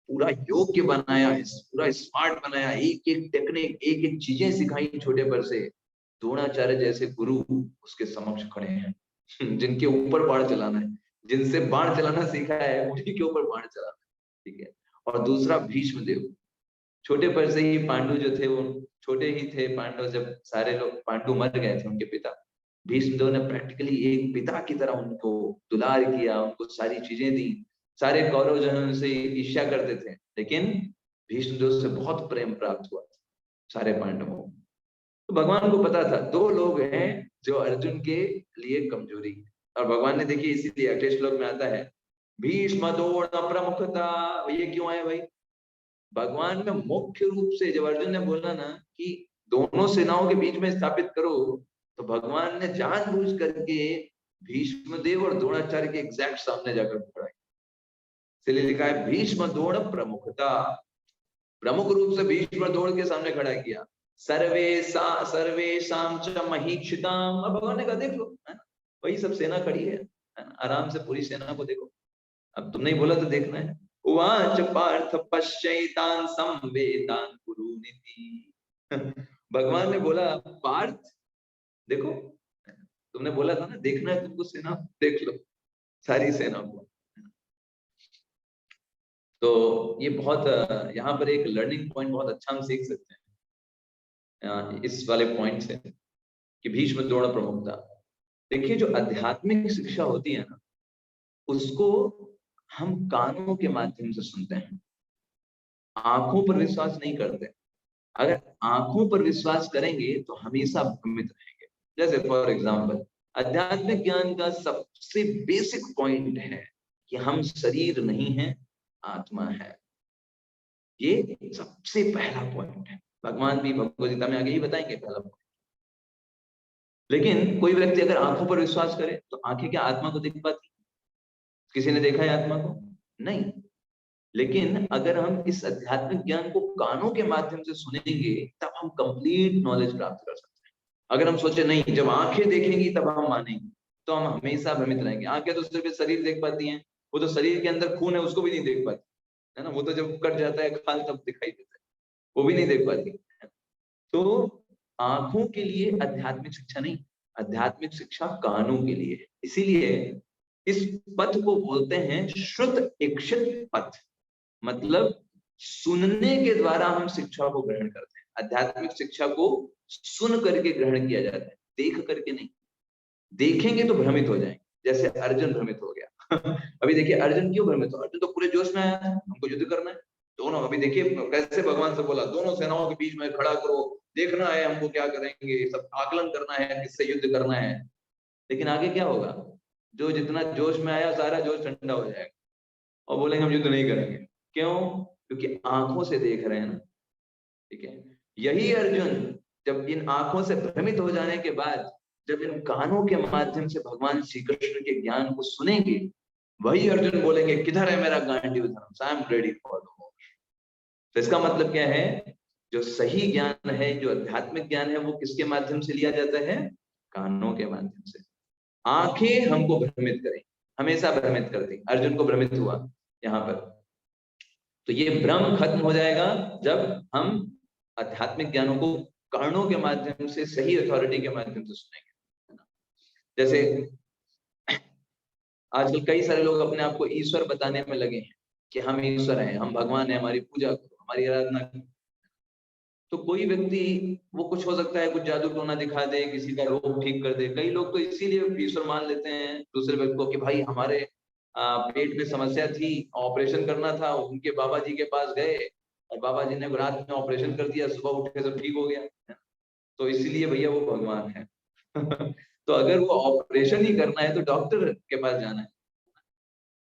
पूरा योग्य बनाया, पूरा स्मार्ट बनाया, एक एक टेक्निक, एक एक चीजें सिखाई छोटे पर से, द्रोणाचार्य जैसे गुरु उसके समक्ष खड़े हैं, जिनके ऊपर बाण चलाना है, जिनसे बाण चलाना सीखा है, उन्हीं के ऊपर बाण चलाना है। ठीक है। और दूसरा भीष्मदेव, छोटे पर से ही पांडु जो थे वो छोटे ही थे। पांडव जब सारे लोग पांडु मर गए थे, उनके पिता भीष्मदेव ने प्रैक्टिकली एक पिता की तरह उनको दुलार किया, उनको सारी चीजें दी। सारे कौरव जो है उनसे ईर्ष्या करते थे, लेकिन भीष्मदेव से बहुत प्रेम प्राप्त हुआ था सारे पांडवों को। तो भगवान को पता था दो लोग हैं जो अर्जुन के लिए कमजोरी है, और भगवान ने देखिए इसीलिए अगले श्लोक में आता है भीष्म द्रोण प्रमुखता। ये क्यों आया भाई? भगवान में मुख्य रूप से जब अर्जुन ने बोला ना कि दोनों सेनाओं के बीच में स्थापित करो, तो भगवान ने जानबूझ करके भीष्मदेव और द्रोणाचार्य के एग्जैक्ट सामने जाकर खड़ा किया। इसलिए लिखा है भीष्म द्रोण प्रमुखता, प्रमुख रूप से भीष्म द्रोण के सामने खड़ा किया। सर्वेशाम च महीक्षिताम। अब भगवान ने कहा देख लो, है ना, वही सब सेना खड़ी है ना, आराम से पूरी सेना को देखो। अब तुमने ही बोला तो देखना है। उवाच पार्थ पश्यैतान संवेदान कुरुनिति। भगवान ने बोला पार्थ देखो, तुमने बोला था ना देखना है तुमको सेना, देख लो सारी सेना को। तो ये बहुत यहाँ पर एक लर्निंग पॉइंट बहुत अच्छा हम सीख सकते हैं इस वाले पॉइंट से कि भीष्म द्रोण प्रमुखता। देखिए, जो आध्यात्मिक शिक्षा होती है ना, उसको हम कानों के माध्यम से सुनते हैं, आंखों पर विश्वास नहीं करते। अगर आंखों पर विश्वास करेंगे तो हमेशा भ्रमित रहेंगे। जैसे फॉर एग्जाम्पल, आध्यात्मिक ज्ञान का सबसे बेसिक पॉइंट है कि हम शरीर नहीं है, आत्मा है। ये सबसे पहला पॉइंट है। भगवान भी भगवद गीता में आगे ही बताएंगे पहला पॉइंट। लेकिन कोई व्यक्ति अगर आंखों पर विश्वास करे तो आंखें क्या आत्मा को देख पाती? किसी ने देखा है आत्मा को? नहीं। लेकिन अगर हम इस आध्यात्मिक ज्ञान को कानों के माध्यम से सुनेंगे तब हम कंप्लीट नॉलेज प्राप्त कर सकते हैं। अगर हम सोचे नहीं जब आंखें देखेंगी तब हम मानेंगे, तो हम हमेशा भ्रमित रहेंगे। आंखें तो सिर्फ शरीर देख पाती हैं, वो तो शरीर के अंदर खून है उसको भी नहीं देख पाती, है ना, वो तो जब कट जाता है खाल तब दिखाई देता है, वो भी नहीं देख पाती। तो आंखों के लिए आध्यात्मिक शिक्षा नहीं, आध्यात्मिक शिक्षा कानों के लिए है। इसीलिए इस पथ को बोलते हैं श्रुत इक्षित पथ, मतलब सुनने के द्वारा हम शिक्षा को ग्रहण करते हैं। आध्यात्मिक शिक्षा को सुन करके ग्रहण किया जाता है, देख करके नहीं। देखेंगे तो भ्रमित हो जाएंगे, जैसे अर्जुन भ्रमित हो गया। अभी देखिए अर्जुन क्यों भ्रमित हो? अर्जुन तो पूरे जोश में आया था, हमको युद्ध करना है दोनों। अभी देखिए कैसे भगवान से बोला दोनों सेनाओं के बीच में खड़ा करो, देखना है हमको क्या करेंगे, सब आकलन करना है किससे युद्ध करना है। लेकिन आगे क्या होगा? जो जितना जोश में आया सारा जोश ठंडा हो जाएगा और बोलेंगे हम युद्ध नहीं करेंगे। क्यों? क्योंकि आंखों से देख रहे हैं ना। ठीक है, यही अर्जुन जब इन आंखों से भ्रमित हो जाने के बाद जब इन कानों के माध्यम से भगवान श्री कृष्ण के ज्ञान को सुनेंगे, वही अर्जुन बोलेंगे किधर है मेरा गांडीव धनुष, I am ready for the war. तो इसका मतलब क्या है, जो सही ज्ञान है, जो आध्यात्मिक ज्ञान है, वो किसके माध्यम से लिया जाता है? कानों के माध्यम से। आंखें हमको भ्रमित करें, हमेशा भ्रमित करती। अर्जुन को भ्रमित हुआ यहाँ पर, तो ये भ्रम खत्म हो जाएगा जब हम आध्यात्मिक ज्ञानों को कानों के माध्यम से, सही अथॉरिटी के माध्यम से सुनेंगे। जैसे आजकल कई सारे लोग अपने आप को ईश्वर बताने में लगे हैं कि हम ईश्वर हैं, हम भगवान हैं, हमारी पूजा करो, हमारी आराधना करो। तो कोई व्यक्ति, वो कुछ हो सकता है, कुछ जादू टोना दिखा दे, किसी का रोग ठीक कर दे। कई लोग तो इसीलिए ईश्वर मान लेते हैं दूसरे व्यक्ति को कि भाई हमारे पेट में समस्या थी, ऑपरेशन करना था, उनके बाबा जी के पास गए और बाबा जी ने रात में ऑपरेशन कर दिया, सुबह उठे तो ठीक हो गया। तो इसीलिए भैया वो भगवान है। तो अगर वो ऑपरेशन ही करना है तो डॉक्टर के पास जाना है।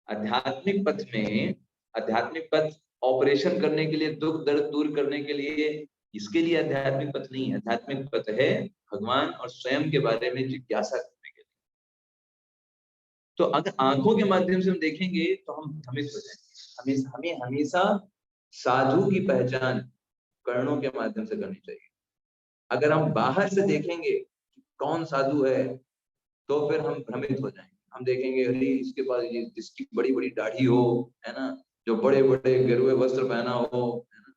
आध्यात्मिक पथ में, आध्यात्मिक पथ ऑपरेशन करने के लिए, दुख दर्द दूर करने के लिए, इसके लिए आध्यात्मिक पथ नहीं है। आध्यात्मिक पथ है भगवान और स्वयं के बारे में जिज्ञासा करने के लिए। तो अगर आंखों के माध्यम से हम देखेंगे तो हम भ्रमित हो जाएंगे। हमें हमेशा साधु की पहचान कर्णों के माध्यम से करनी चाहिए। अगर हम बाहर से देखेंगे कौन साधु है तो फिर हम भ्रमित हो जाएंगे। हम देखेंगे अरे इसके पास ये, जिसकी बड़ी बड़ी दाढ़ी हो, है ना, जो बड़े बड़े गेरुए वस्त्र पहना हो, है ना,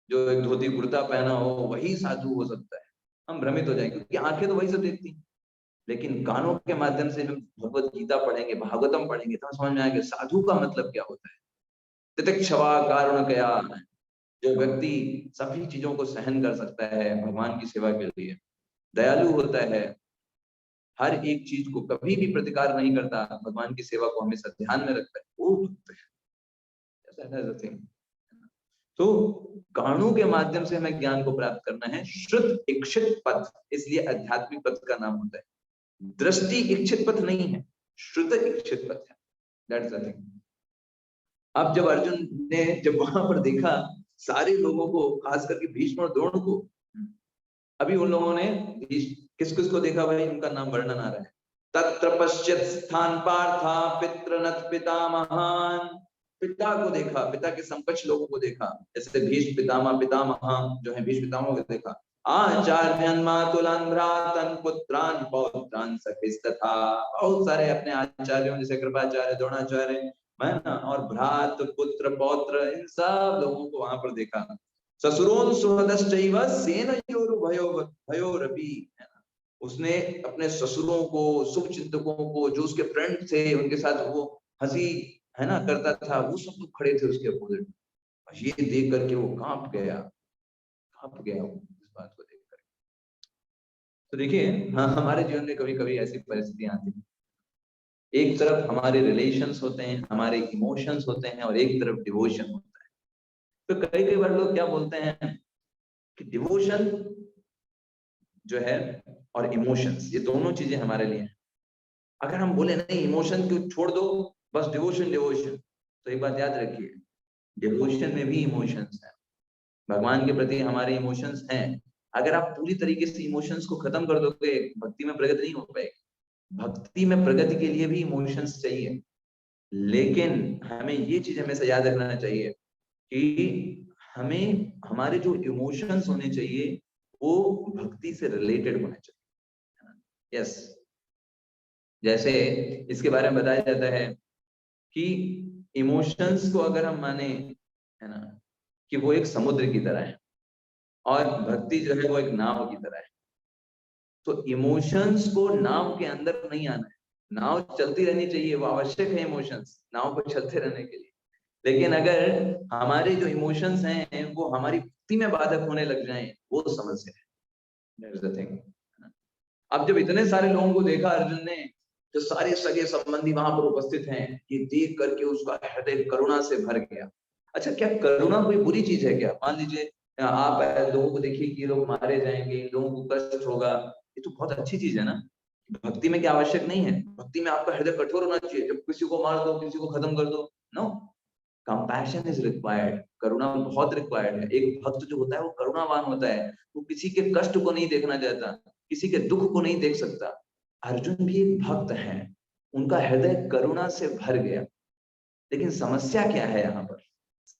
जो एक धोती कुर्ता पहना हो, वही साधु हो सकता है। हम भ्रमित हो जाएंगे क्योंकि आंखें तो वही सब देखती हैं। लेकिन कानों के माध्यम से हम भगवत गीता पढ़ेंगे, भागवतम पढ़ेंगे, तो समझ में आएगा साधु का मतलब क्या होता है। तितिक्षवा कारुणकया, जो व्यक्ति सभी चीजों को सहन कर सकता है भगवान की सेवा के लिए, दयालु होता है, हर एक चीज को कभी भी प्रतिकार नहीं करता, भगवान की सेवा को हमेशा ध्यान में रखता है, वो भक्त है। तो कानों के माध्यम से हमें ज्ञान को प्राप्त करना है। श्रुत इक्षित पथ, इसलिए आध्यात्मिक पथ का नाम होता है। दृष्टि इच्छित पथ नहीं है, श्रुत इच्छित पथ है। That's the thing. अब जब अर्जुन ने जब वहां पर देखा सारे लोगों को, खास करके भीष्म और द्रोण को, अभी उन लोगों ने किस किस को देखा भाई, उनका नाम वर्णन आ रहा है। तत्र पश्चित स्थान पार्था पितृनथ पितामहान, पिता को देखा, पिता के समकक्ष लोगों को देखा, जैसे भीष्म पितामह, पितामह जो है भीष्म पितामह को देखा। आचार्यन मातुलान भ्रातन पुत्रान पौत्रान सखिस्तथा, बहुत सारे अपने आचार्यों जैसे कृपाचार्य, द्रोणाचार्य, है ना, और भ्रात पुत्र पौत्र, इन सब लोगों को वहां पर देखा। ससुरोन सुहदश्चैव सेनयोरुभयोरपि, है ना, उसने अपने ससुरों को, शुभ चिंतकों को, जो उसके फ्रेंड थे, उनके साथ वो हंसी, है ना, करता था, वो सब लोग खड़े थे उसके अपोजिट। ये देख करके वो कांप गया वो इस बात को देख कर। तो देखिए, हाँ, हमारे जीवन में कभी कभी ऐसी परिस्थितियां आती हैं। एक तरफ हमारे रिलेशंस होते हैं, हमारे इमोशंस होते हैं, और एक तरफ डिवोशन होता है। तो कई बार लोग क्या बोलते हैं कि डिवोशन जो है और इमोशंस, ये दोनों चीजें हमारे लिए हैं। अगर हम बोले नहीं इमोशन को छोड़ दो, बस डिवोशन, तो एक बात याद रखिए, डिवोशन में भी इमोशंस हैं, भगवान के प्रति हमारे इमोशंस हैं। अगर आप पूरी तरीके से इमोशंस को खत्म कर दोगे, भक्ति में प्रगति नहीं हो पाएगी। भक्ति में प्रगति के लिए भी इमोशंस चाहिए, लेकिन हमें ये चीज हमेशा याद रखना चाहिए कि हमें हमारे जो इमोशंस होने चाहिए वो भक्ति से रिलेटेड होने चाहिए। यस, जैसे इसके बारे में बताया जाता है कि इमोशंस को अगर हम माने, है ना, कि वो एक समुद्र की तरह है और भक्ति जो है वो एक नाव की तरह है। तो इमोशंस को नाव के अंदर नहीं आना है, नाव चलती रहनी चाहिए, वो आवश्यक है इमोशंस नाव को चलते रहने के लिए। लेकिन अगर हमारे जो इमोशंस हैं वो हमारी भक्ति में बाधक होने लग जाएं, वो समस्या है। That's the thing. अब जब इतने सारे लोगों को देखा अर्जुन ने, जो सारे सगे संबंधी वहां पर उपस्थित हैं, ये देख करके उसका हृदय करुणा से भर गया। अच्छा, क्या करुणा कोई बुरी चीज है क्या? मान लीजिए आप लोगों को देखिए कि ये लोग मारे जाएंगे, लोगों को कष्ट होगा, ये तो बहुत अच्छी चीज है ना। भक्ति में क्या आवश्यक नहीं है? भक्ति में आपका हृदय कठोर होना चाहिए, जब किसी को मार दो, किसी को खत्म कर दो। नो, कंपैशन इज रिक्वायर्ड, करुणा बहुत रिक्वायर्ड है। एक भक्त जो होता है वो करुणावान होता है, वो किसी के कष्ट को नहीं देखना चाहता, किसी के दुख को नहीं देख सकता। अर्जुन भी एक भक्त है, उनका हृदय करुणा से भर गया। लेकिन समस्या क्या है यहाँ पर?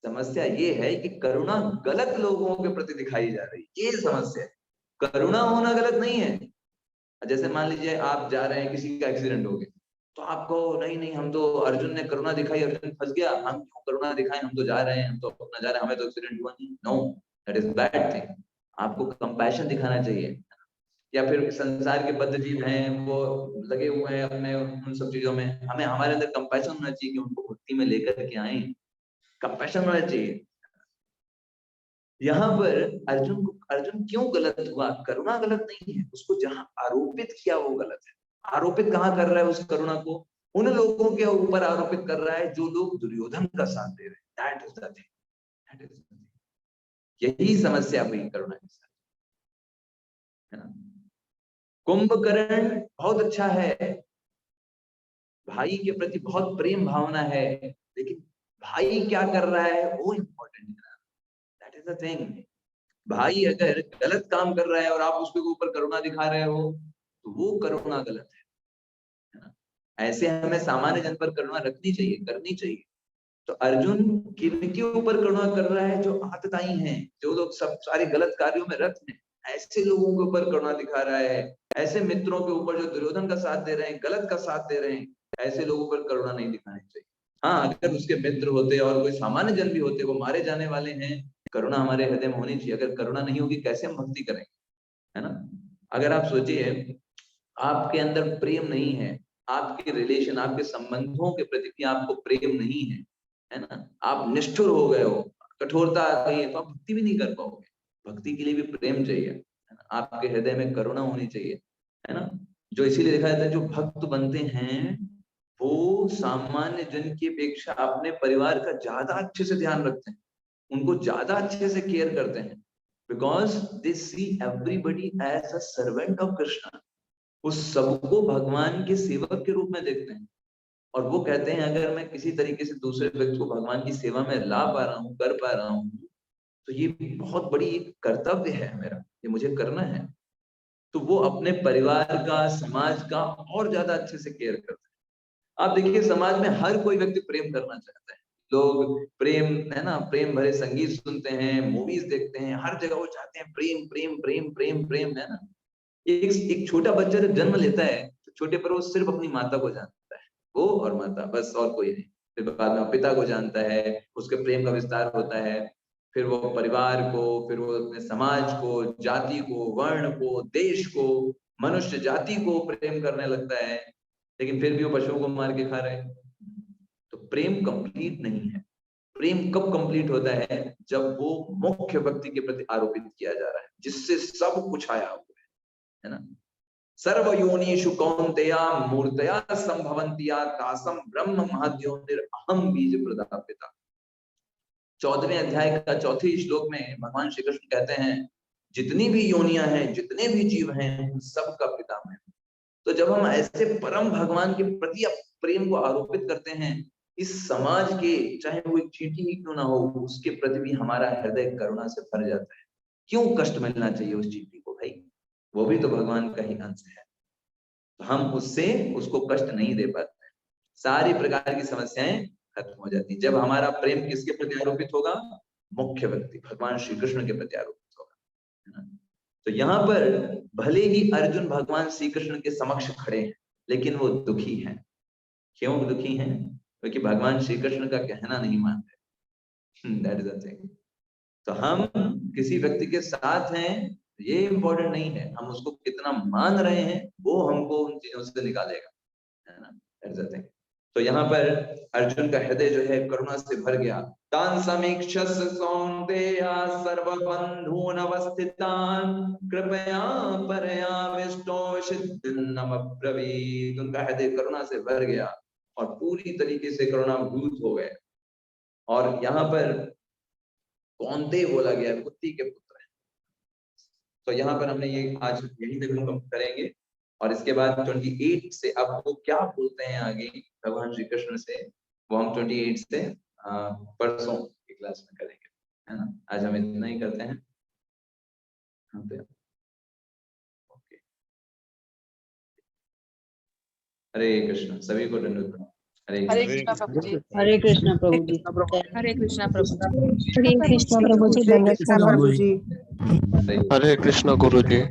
समस्या ये है कि करुणा गलत लोगों के प्रति दिखाई जा रही है, ये समस्या है। करुणा होना गलत नहीं है। जैसे मान लीजिए आप जा रहे हैं, किसी का एक्सीडेंट हो गया, तो आपको नहीं नहीं हम तो, अर्जुन ने करुणा दिखाई, अर्जुन फंस गया, हम क्यों करुणा दिखाएं, हम तो जा रहे हैं, हम तो अपना जा रहे हैं, हमें तो एक्सीडेंट हुआ नहीं। No, that is bad thing. आपको कंपैशन दिखाना चाहिए। या फिर संसार के बद्ध जीव हैं, वो लगे हुए हैं अपने उन सब चीजों में, हमें हमारे अंदर कंपैशन होना चाहिए कि उनको भक्ति में लेकर के आए, कंपैशन होना चाहिए। यहाँ पर अर्जुन क्यों गलत हुआ? करुणा गलत नहीं है, उसको जहां आरोपित किया वो गलत है। आरोपित कहाँ कर रहा है उस करुणा को? उन लोगों के ऊपर आरोपित कर रहा है जो लोग दुर्योधन का साथ दे रहे हैं। दैट इज द थिंग, यही समस्या हुई करुणा के साथ, है ना। कुंभकर्ण बहुत अच्छा है, भाई के प्रति बहुत प्रेम भावना है, लेकिन भाई क्या कर रहा है वो इम्पोर्टेंट है। That is the thing. भाई अगर गलत काम कर रहा है और आप उसके ऊपर करुणा दिखा रहे हो, तो वो करुणा गलत है ना। ऐसे हमें सामान्य जन पर करुणा रखनी चाहिए, करनी चाहिए। तो अर्जुन किनके ऊपर करुणा कर रहा है? जो आतताई हैं, जो लोग सब सारे गलत कार्यों में रत हैं, ऐसे लोगों के ऊपर करुणा दिखा रहा है। ऐसे मित्रों के ऊपर जो दुर्योधन का साथ दे रहे हैं, गलत का साथ दे रहे हैं, ऐसे लोगों पर करुणा नहीं दिखानी चाहिए। हाँ, अगर उसके मित्र होते और कोई सामान्य जन भी होते, वो मारे जाने वाले हैं, करुणा हमारे हृदय में होनी चाहिए। अगर करुणा नहीं होगी कैसे हम भक्ति करेंगे, है ना। अगर आप सोचिए, आपके अंदर प्रेम नहीं है, आपके रिलेशन, आपके संबंधों के प्रति भी आपको प्रेम नहीं है ना, आप निष्ठुर हो गए हो, कठोरता आ गई है, तो आप भक्ति भी नहीं कर पाओगे। भक्ति के लिए भी प्रेम चाहिए, है ना? आपके हृदय में करुणा होनी चाहिए, है ना। जो इसीलिए देखा जाता है, जो भक्त बनते हैं वो सामान्य जन की अपेक्षा अपने परिवार का ज्यादा अच्छे से ध्यान रखते हैं, उनको ज्यादा अच्छे से केयर करते हैं, because they see everybody as a servant of Krishna. उस सबको भगवान के सेवक के रूप में देखते हैं, और वो कहते हैं अगर मैं किसी तरीके से दूसरे व्यक्ति को भगवान की सेवा में ला पा रहा हूँ, कर पा रहा हूँ, तो ये बहुत बड़ी एक कर्तव्य है मेरा, ये मुझे करना है। तो वो अपने परिवार का, समाज का और ज्यादा अच्छे से केयर करते हैं। आप देखिए, समाज में हर कोई व्यक्ति प्रेम करना चाहता है। लोग प्रेम, है ना, प्रेम भरे संगीत सुनते हैं, मूवीज देखते हैं, हर जगह वो चाहते हैं प्रेम प्रेम प्रेम प्रेम प्रेम, है ना। एक छोटा बच्चा जब जन्म लेता है, तो छोटे पर वो सिर्फ अपनी माता को जानता है, वो और माता, बस और कोई नहीं। फिर बाद में पिता को जानता है, उसके प्रेम का विस्तार होता है, फिर वो परिवार को, फिर वो अपने समाज को, जाति को, वर्ण को, देश को, मनुष्य जाति को प्रेम करने लगता है। लेकिन फिर भी वो पशुओं को मार के खा रहे हैं। तो प्रेम कंप्लीट नहीं है। प्रेम कब कंप्लीट होता है? जब वो मुख्य व्यक्ति के प्रति आरोपित किया जा रहा है, जिससे सब कुछ आया हुआ है ना। सर्वयोनिषु कौन्तेय मूर्तया संभवन्तिया तासम ब्रह्म महद्योनिर अहम बीज प्रदापिता। 14वें अध्याय का चौथे श्लोक में भगवान श्री कृष्ण कहते हैं, जितनी भी योनियां हैं, जितने भी जीव हैं, उन सब का पिता मैं। तो जब हम ऐसे परम भगवान के प्रति प्रेम को आरोपित करते हैं, इस समाज के, चाहे वो एक चींटी ही क्यों ना हो, उसके प्रति भी हमारा हृदय करुणा से भर जाता है। क्यों कष्ट मिलना चाहिए उस चींटी को भाई? वो भी तो भगवान का ही अंश है। तो हम उसको कष्ट नहीं दे पाते। सारी प्रकार की समस्याएं खत्म हो जाती जब हमारा प्रेम किसके प्रति आरोपित होगा? मुख्य व्यक्ति भगवान श्री कृष्ण के प्रति आरोपित होगा, है ना। तो यहाँ पर भले ही अर्जुन भगवान श्री कृष्ण के समक्ष खड़े हैं, लेकिन वो दुखी हैं। क्यों दुखी हैं? क्योंकि भगवान श्री कृष्ण का कहना नहीं मानते। That is the thing. तो हम किसी व्यक्ति के साथ हैं, ये इम्पोर्टेंट नहीं है, हम उसको कितना मान रहे हैं वो हमको उन चीजों से निकालेगा, है ना। That is the thing. तो यहाँ पर अर्जुन का हृदय जो है करुणा से भर गया। तान समीक्षस कौन्तेय सर्वबन्धून् अवस्थितान् कृपया परयाविष्टो सिद्धिर्नम ब्रवीत्। उनका हृदय करुणा से भर गया और पूरी तरीके से करुणाभूत हो गए। और यहाँ पर कौन्तेय बोला गया, कुत्ती के पुत्र है। तो यहाँ पर हमने ये आज यही तक हम करेंगे, और इसके बाद 28 से अब वो क्या बोलते हैं आगे भगवान श्री कृष्ण से, वो हम 28 से परसों की क्लास में करेंगे, है ना। आज हम इतना ही करते हैं। यहाँ पे ओके। हरे कृष्ण, सभी को दंडवत प्रणाम। हरे हरे कृष्ण। कृष्णा प्रभु जी। हरे कृष्ण प्रभु जी। हरे कृष्णा प्रभु जी। हरे कृष्ण प्रभु जी, दंडवत प्रणाम। हरे कृष्ण गुरु जी।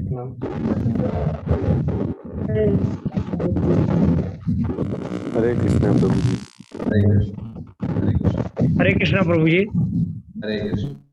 हरे कृष्ण प्रभु जी। हरे कृष्ण। हरे कृष्ण। हरे कृष्ण प्रभु जी। हरे कृष्ण।